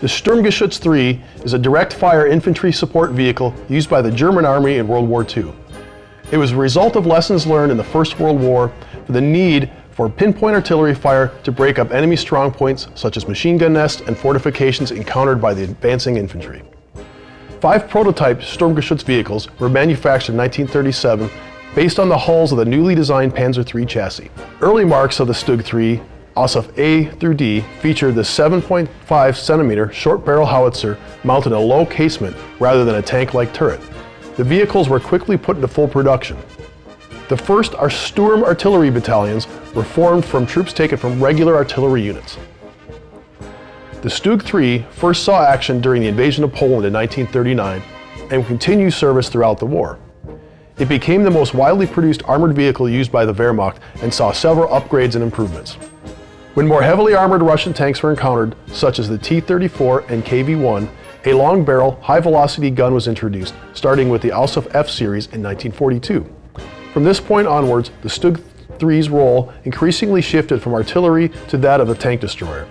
The Sturmgeschütz III is a direct-fire infantry support vehicle used by the German Army in World War II. It was a result of lessons learned in the First World War for the need for pinpoint artillery fire to break up enemy strongpoints such as machine gun nests and fortifications encountered by the advancing infantry. 5 prototype Sturmgeschütz vehicles were manufactured in 1937 based on the hulls of the newly designed Panzer III chassis. Early marks of the StuG III, Ausf A through D, featured the 7.5 centimeter short barrel howitzer mounted in a low casement rather than a tank-like turret. The vehicles were quickly put into full production. The first Sturm artillery battalions were formed from troops taken from regular artillery units. The StuG III first saw action during the invasion of Poland in 1939 and continued service throughout the war. It became the most widely produced armored vehicle used by the Wehrmacht and saw several upgrades and improvements. When more heavily armored Russian tanks were encountered, such as the T-34 and KV-1, a long-barrel, high-velocity gun was introduced, starting with the Ausf F series in 1942. From this point onwards, the StuG III's role increasingly shifted from artillery to that of a tank destroyer.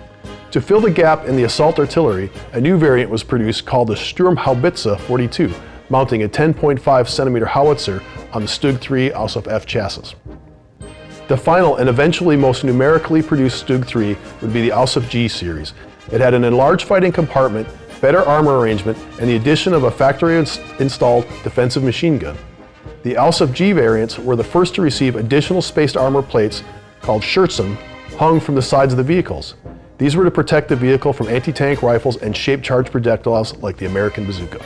To fill the gap in the assault artillery, a new variant was produced called the Sturmhaubitze 42, mounting a 10.5 centimeter howitzer on the StuG III Ausf F chassis. The final and eventually most numerically produced StuG III would be the Ausf G series. It had an enlarged fighting compartment, better armor arrangement, and the addition of a factory-installed defensive machine gun. The Ausf G variants were the first to receive additional spaced armor plates called Schürzen hung from the sides of the vehicles. These were to protect the vehicle from anti-tank rifles and shape-charged projectiles like the American bazooka.